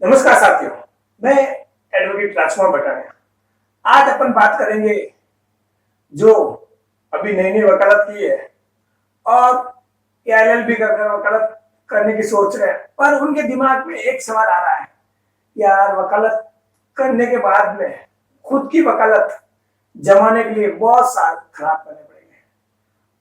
नमस्कार साथियों, मैं एडवोकेट राजकुमार बटालिया। आज अपन बात करेंगे जो अभी नई नई वकालत की है और एलएलबी का वकालत करने की सोच रहे हैं, पर उनके दिमाग में एक सवाल आ रहा है, यार वकालत करने के बाद में खुद की वकालत जमाने के लिए बहुत साल खराब करने पड़ेंगे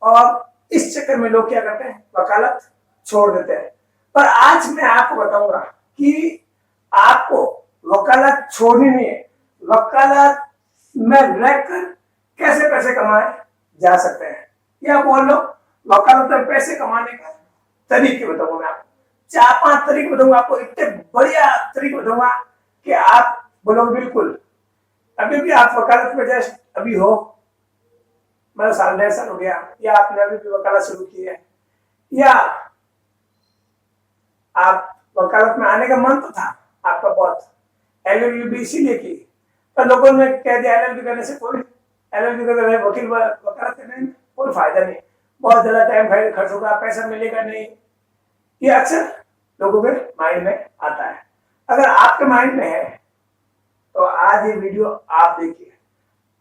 और इस चक्कर में लोग क्या करते हैं, वकालत छोड़ देते हैं। पर आज मैं आपको बताऊंगा कि आपको वकालत छोड़नी नहीं है, वकालत में रहकर कैसे पैसे कमाए जा सकते हैं, या बोल लो वकालत में पैसे कमाने का तरीके बताऊंगा। मैं आपको 4-5 तरीके बताऊंगा, आपको इतने बढ़िया तरीके बताऊंगा कि आप बोलोगे बिल्कुल। अभी भी आप वकालत में जैसे अभी हो, मतलब साल 1.5 साल हो गया, या आपने अभी भी वकालत शुरू की है, या आप वकालत में आने का मन तो था आपका बहुत, एलएलबी इसीलिए की, पर लोगों ने कह दिया एलएलबी करने से कोई एलएलबी करने वकील वकालत करने में कोई फायदा नहीं, बहुत ज्यादा टाइम खर्च होगा, पैसा मिलेगा नहीं। ये अक्सर लोगों के माइंड में आता है। अगर आपके माइंड में है तो आज ये वीडियो आप देखिए,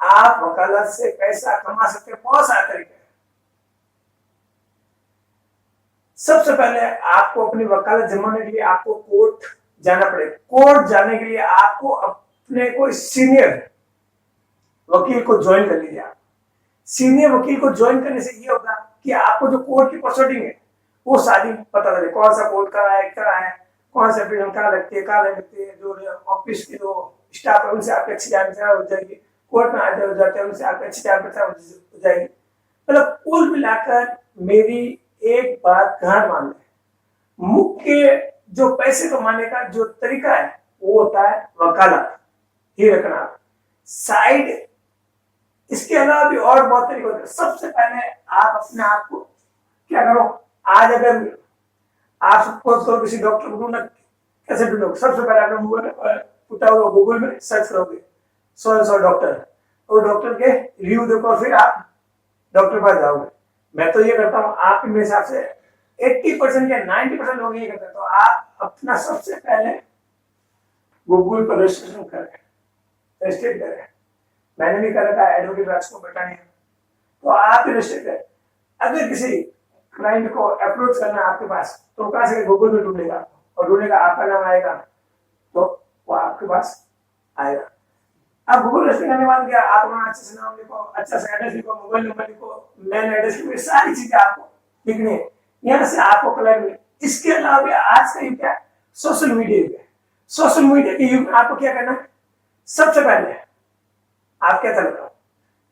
आप वकालत से पैसा कमा सकते हैं, बहुत सारे तरीके हैं। सबसे पहले आपको अपनी वकालत जमाने के लिए आपको कोर्ट जाना पड़ेगा। कोर्ट जाने के लिए आपको अपने कोई सीनियर वकील को ज्वाइन कर लीजिए। सीनियर वकील को ज्वाइन करने से ये होगा कि आपको जो कोर्ट की प्रोसीडिंग है वो सारी पता लगे, कौन सा कोर्ट करा है, कौन सा प्रिजन कहाँ लगती है, कहाँ लगती है, जो ऑफिस के जो स्टाफ है उनसे आपकी अच्छी जानकारी हो जाएगी, कोर्ट में आते हो जाते हैं उनसे आपकी अच्छी जानकारी हो जाएगी। मतलब कुल मिलाकर मेरी एक बात ध्यान मान लें, मुख्य जो पैसे कमाने का जो तरीका है वो होता है वकालत ही रखना साइड। इसके अलावा भी और बहुत तरीके होते हैं। सबसे पहले आप अपने आप को क्या करो, आज अगर आप सपोज करो किसी डॉक्टर को ढूंढना, कैसे ढूंढोगे? सबसे पहले आपने गूगल में सर्च करोगे 100 डॉक्टर, तो डॉक्टर के रिव्यू देखो, फिर आप डॉक्टर पास जाओगे। मैं तो ये करता हूँ, आप मेरे हिसाब से 80% या 90% लोग ये करते हैं। तो आप अपना सबसे पहले गूगल पर रजिस्ट्रेशन करें, रजिस्ट्रेट करें। मैंने भी कर रखा है, एडवोकेट राजकुमार बटालिया, तो आप रजिस्टर करें। अगर किसी क्लाइंट को अप्रोच करना है आपके पास, तो कहां से गूगल में ढूंढेगा और ढूंढेगा, आपका नाम आएगा तो वो आपके पास आएगा। आप गूगल रजिस्टर करने वाले क्या, आप अपना अच्छे से नाम लिखो, अच्छा से एड्रेस लिखो, मोबाइल नंबर लिखो, मेल एड्रेस लिखो, सारी चीजें आपको लिखनी है, यहाँ से आपको क्लाइंट मिले। इसके अलावा आज का युग क्या है, सोशल मीडिया युग है। सोशल मीडिया के युग में आपको क्या करना है, सबसे पहले आप क्या चलाते हो,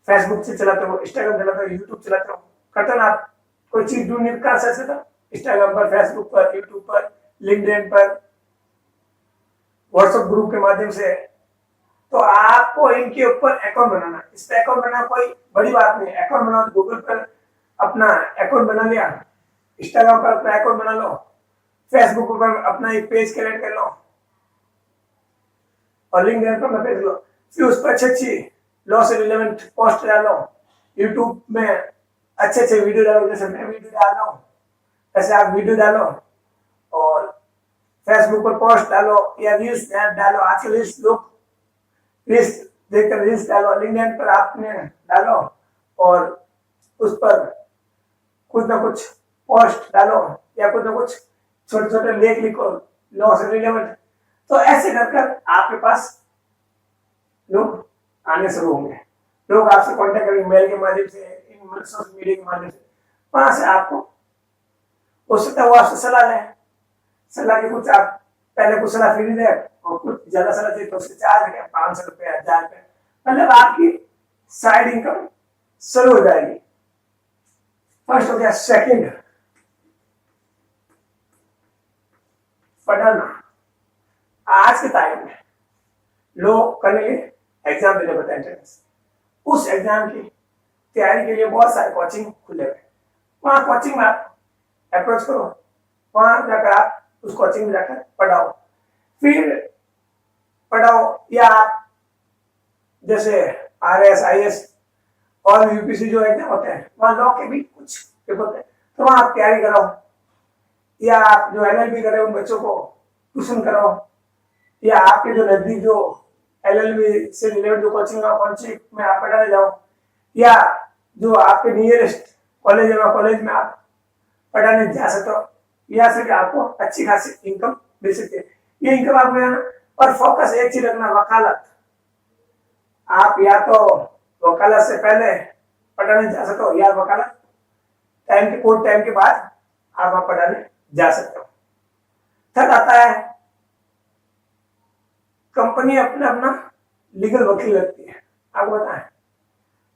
फेसबुक से चलाते हो, इंस्टाग्राम चलाते हो, यूट्यूब चलाते हो, करते हो ना। आप कोई चीज ढूंढने का सर्च करते हो, इंस्टाग्राम पर, फेसबुक पर, यूट्यूब पर, लिंक्डइन पर, व्हाट्सएप ग्रुप के माध्यम से, तो आपको इनके ऊपर अकाउंट बनाना। इस पे अकाउंट बनाना कोई बड़ी बात नहीं, अकाउंट बनाओ, गूगल पर अपना अकाउंट बना लिया, इंस्टाग्राम पर अपना अकाउंट बना लो, फेसबुक पर अपना एक पेज क्रिएट कर लो और लिंक्डइन पर पेज लो, फिर उस पर अच्छी लॉ से रिलेवेंट पोस्ट डालो, यूट्यूब में अच्छे वीडियो डालो, जैसे मैं वीडियो डाल रहा हूँ ऐसे आप वीडियो डालो, और फेसबुक पर पोस्ट डालो या रील्स डालो। आजकल रील्स लोग रील्स देखकर रील्स डालो, लिंक्डइन पर आपने डालो और उस पर कुछ ना कुछ पोस्ट डालो या कुछ ना कुछ छोटे लेख लिखो लॉ से रिलेवेंट। तो ऐसे कर आपके पास लोग आने शुरू होंगे, लोग आपसे कांटेक्ट करेंगे मेल के माध्यम से, सोशल मीडिया के माध्यम से। वहां से आपको हो सकता है वो आपसे सलाह लें, सलाह के कुछ आप पहले कुछ सलाह फ्री दे और कुछ ज्यादा सलाह चाहिए तो उसके चार्ज है 500 रुपए, 1000 रुपए, मतलब आपकी साइड इनकम शुरू हो जाएगी। फर्स्ट हो गया। सेकंड, पढ़ना। आज के टाइम में लोग करने के एग्जाम देने पड़ता है एंट्रेंस, उस एग्जाम की तैयारी के लिए बहुत सारे कोचिंग खुले हुए, वहां कोचिंग में आप अप्रोच करो, वहां जाकर आप उस कोचिंग में जाकर पढ़ाओ, फिर पढ़ाओ, या आप जैसे RS IS और UPC जो एग्जाम होते हैं, वहां लॉ के भी कुछ पेपर होते हैं, तो वहां आप तैयारी कराओ, या आप जो LLB कर रहे हो उन बच्चों को ट्यूशन कराओ, या आपके जो नजदीक जो LLB से रिलेटेड जो कोचिंग में आप पढ़ाने जाओ, या जो आपके नियरेस्ट कॉलेज है कॉलेज में आप पढ़ाने जा सकते हो, या फिर आपको अच्छी खासी इनकम मिल सकती है। ये इनकम आपको, और फोकस एक चीज रखना, वकालत। आप या तो वकालत से पहले पढ़ाने जा सकते हो, या वकालत टाइम के कोर्ट टाइम के बाद आप वहां पढ़ाने जा सकते हो। थर्ड आता है कंपनी अपना अपना लीगल वकील रखती है, आपको पता है।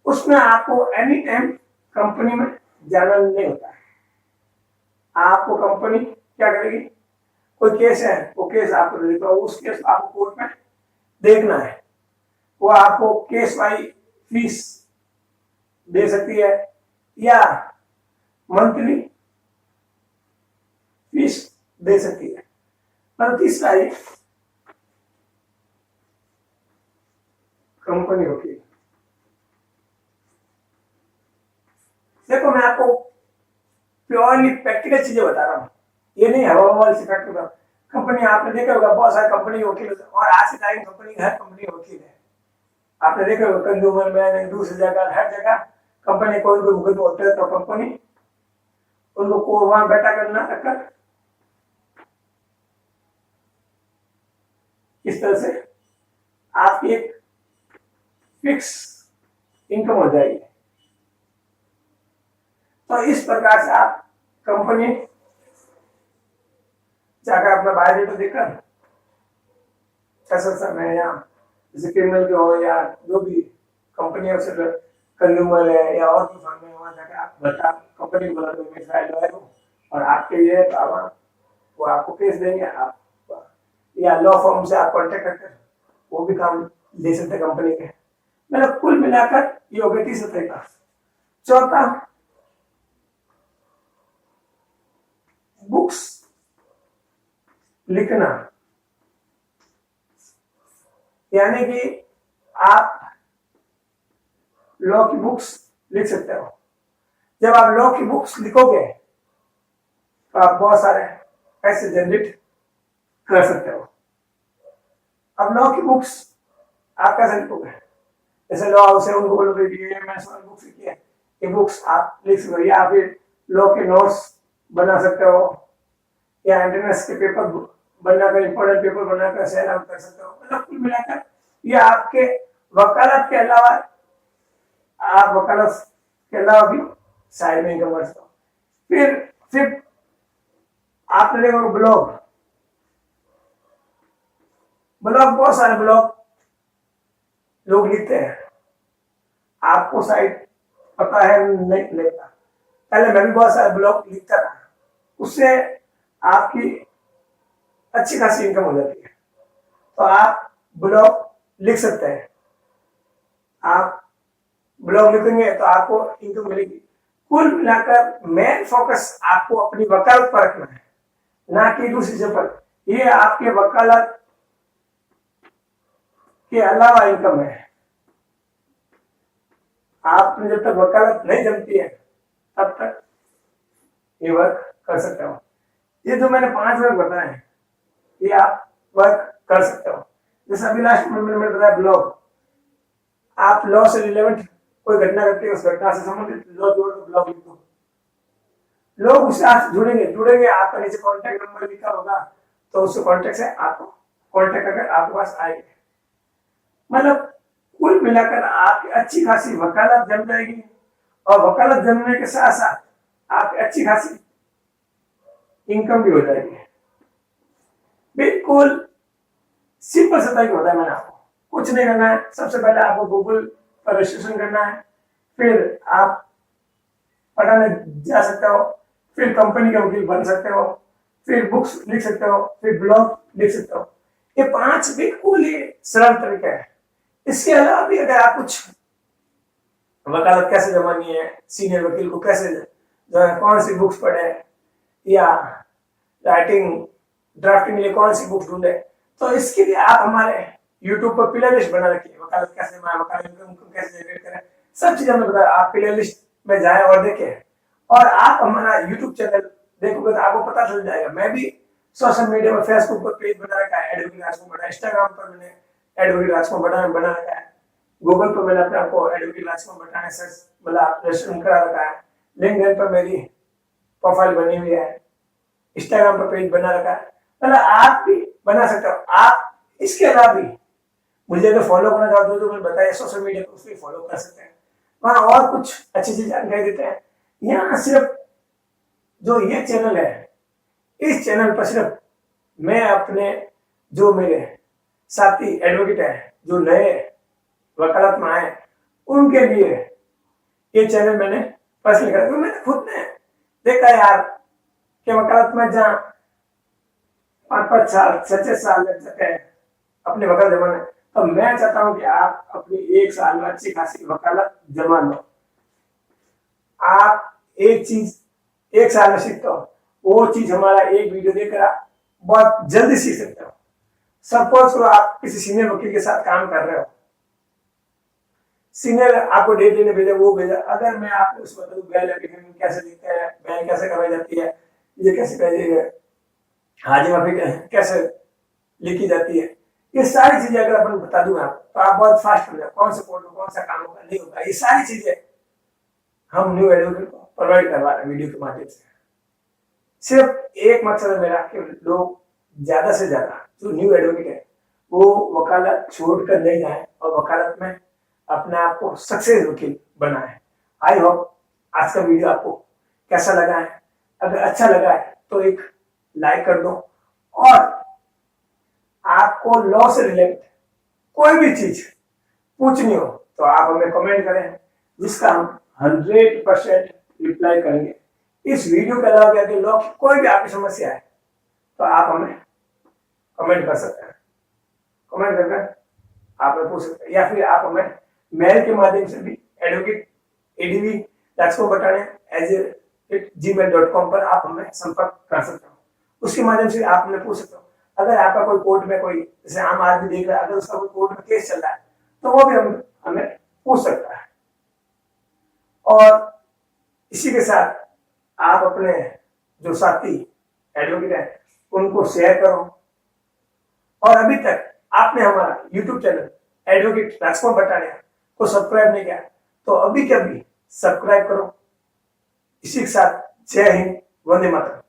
उसमें आपको एनी टाइम कंपनी में जाना नहीं होता है। आपको कंपनी क्या करेगी, कोई केस है, वो केस आपको दे देगा, उस केस आपको कोर्ट में देखना है। वो आपको केस वाई फीस दे सकती है, या मंथली फीस दे सकती है। पर तीसरा ही कंपनी वकील। देखो मैं आपको प्योरली प्रैक्टिकल चीजें बता रहा हूँ, ये नहीं हवा वाली से फैक्ट होगा। कंपनी आपने देखा होगा बहुत सारे कंपनी वकील होते हैं, और आज के टाइम कंपनी हर कंपनी वकील है। आपने देखा होगा कंज्यूमर में, दूसरी जगह, हर जगह कंपनी कोई भी मुकदमा होता है तो कंपनी उन लोग को वहां बैठा करना रखकर इस तरह से आपकी एक फिक्स इनकम हो जाएगी। तो इस प्रकार से आप कंपनी जाकर अपना बायोडेटा देकर समय, या जैसे क्रिमिनल के हो या जो भी कंपनी है उससे कंज्यूमर है या और भी फर्म है, वहां जाकर आप बता कंपनी को बोला तो मैं फाइल लगाए हूँ और आपके ये वो आपको केस देंगे। आप या लॉ फर्म से आप कॉन्टेक्ट करके वो भी काम ले सकते हैं कंपनी के। मतलब कुल मिलाकर ये हो गया तीसरा तरीका। चौथा, बुक्स लिखना, यानी कि आप लॉ की बुक्स लिख सकते हो। जब आप लॉ की बुक्स लिखोगे तो आप बहुत सारे पैसे जनरेट कर सकते हो। अब लॉ की बुक्स आप कैसे लिखोगे, जैसे लॉ हाउस है उनको बोलोगे ये मैंने बुक्स लिखी है, ये बुक्स आप लिख सकते हो, या फिर लॉ के नोट्स बना सकते हो, या एंट्रेंस के पेपर बनाकर, इंपॉर्टेंट पेपर बनाकर सेल आउट कर सकते हो। मतलब कुल मिलाकर ये आपके वकालत के अलावा, आप वकालत के अलावा भी साइड में इनकम कर सकते हो। फिर आपने देखो ब्लॉग, बहुत सारे ब्लॉग लोग लिखते हैं, आपको शायद पता है नहीं लिखता। पहले मैं भी बहुत सारे ब्लॉग लिखता था, उससे आपकी अच्छी खासी इनकम हो जाती है। तो आप ब्लॉग लिख सकते हैं, आप ब्लॉग लिखेंगे तो आपको इनकम मिलेगी। कुल मिलाकर मेन फोकस आपको अपनी वकालत पर रखना है, ना कि दूसरी चीजों पर। ये आपके वकालत के अलावा इनकम है। आपने जब तक वकालत नहीं जमती है तब तक ये वर्क कर सकते हो। ये जो मैंने 5 वर्क बताए हैं ये आप वर्क कर सकते हो। जैसे अभी लास्ट में मैंने बताया ब्लॉग, आप लॉ से रिलेवेंट कोई घटना घटती है, उस घटना से संबंधित लॉ जोड़ दो, ब्लॉग लिख दो, लोग उससे आप जुड़ेंगे। आपका नीचे कॉन्टेक्ट नंबर लिखा होगा तो उस कॉन्टेक्ट से आपको कॉन्टेक्ट करके आपके पास आएंगे। मतलब कुल मिलाकर आपकी अच्छी खासी वकालत जम जाएगी, और वकालत जमने के साथ साथ आपकी अच्छी खासी इनकम भी हो जाएगी। बिल्कुल सिंपल सा तरीका होता है। मैंने आपको कुछ नहीं करना है, सबसे पहले आपको गूगल पर रजिस्ट्रेशन करना है, फिर आप पढ़ाने जा सकते हो, फिर कंपनी के वकील बन सकते हो, फिर बुक्स लिख सकते हो, फिर ब्लॉग लिख सकते हो। ये 5 बिल्कुल ही सरल तरीका है। इसके अलावा भी अगर आप कुछ वकालत कैसे जमानी है, सीनियर वकील को कैसे कौन सी बुक्स पढ़े, या राइटिंग ड्राफ्टिंग के लिए कौन सी बुक्स ढूंढे, तो इसके लिए आप हमारे YouTube पर प्ले लिस्ट बना रखिए, वकालत कैसे वकालत इनकम कैसे जनरेट करें, सब चीजें हमने बताया। आप प्ले लिस्ट में जाएं और देखें, और आप हमारा YouTube चैनल देखोगे तो आपको पता चल जाएगा। मैं भी सोशल मीडिया में फेसबुक पर पेज बना रखा है एडवोकेट राजकुमार बटा, इंस्टाग्राम पर मैंने एडवोकेट राजकुमार बना रखा है, गूगल पर मैंने अपने आपको एडवोकेट राजकुमार बटा ने सर्च मतलब रजिस्ट्रेशन करा रखा है, लिंक्डइन पर मेरी प्रोफाइल बनी हुई है, इंस्टाग्राम पर पेज बना रखा है। मतलब आप भी बना सकते हो। आप इसके अलावा भी मुझे अगर फॉलो करना चाहते हो तो मैंने बताया सोशल मीडिया पर उसको फॉलो कर सकते हैं, वहां और कुछ अच्छी चीज जानकारी देते हैं। यहाँ सिर्फ जो ये चैनल है, इस चैनल पर सिर्फ मैं अपने जो मेरे साथी एडवोकेट है, जो नए वकालत में आए, उनके लिए ये चैनल मैंने पर्सनली करा। मैंने खुद ने देखा यार कि वकालत में जहाँ 5-5 साल 6-6 साल लग जाते हैं अपने वकालत जमा में, तो मैं चाहता हूं कि आप अपनी 1 साल में अच्छी खासी वकालत जमा लो। आप एक चीज 1 साल में सीखते हो, वो चीज हमारा एक वीडियो देखकर आप बहुत जल्दी सीख सकते हो। सपोज करो आप किसी सीनियर वकील के साथ काम कर रहे हो, सीनियर आपको डेट लेने भेजा, वो भेजा, अगर मैं आपको उसको बता दूं बैल एप्लीकेशन कैसे दिखता है, बैल कैसे करवाई जाती है, ये कैसे करिए, हाजिर माफी कैसे लिखी जाती है, ये सारी चीजें अगर अपन बता दूं आप, तो आप बहुत फास्ट हो जाए, कौन से कोर्ट में कौन सा काम होगा नहीं होगा, ये सारी चीजें हम न्यू एडवोकेट को प्रोवाइड करवा रहे हैं वीडियो के माध्यम से। सिर्फ एक मकसद है मेरा कि लोग ज्यादा से ज्यादा जो न्यू एडवोकेट है वो वकालत छोड़कर नहीं जाए और वकालत में अपने आप को सक्सेस वकील बनाए। आई होप आज का वीडियो आपको कैसा लगा है, अगर अच्छा लगा है तो एक लाइक कर दो, और आपको लॉ से रिलेटेड कोई भी चीज पूछनी हो तो आप हमें कमेंट करें, जिसका हम 100% रिप्लाई करेंगे। इस वीडियो के अलावा अगर लॉ की कोई भी आपकी समस्या है तो आप हमें कमेंट कर सकते हैं, कमेंट करके आप हमें पूछ सकते हैं, या फिर आप हमें मेल के माध्यम से भी एडवोकेट एडीवी राजकुमार बटा @gmail.com पर आप हमें संपर्क कर सकते हो। उसके माध्यम से आप हमें पूछ सकते हो। अगर आपका कोई कोर्ट में कोई जैसे आम आदमी देख रहा है, अगर उसका कोई कोर्ट में केस चल रहा है तो वो भी हमें पूछ सकता है। और इसी के साथ आप अपने जो साथी एडवोकेट है उनको शेयर करो, और अभी तक आपने हमारा YouTube चैनल एडवोकेट राजकुमार बटा को सब्सक्राइब नहीं किया तो अभी के अभी सब्सक्राइब करो। इसी के साथ जय हिंद, वंदे मातरम।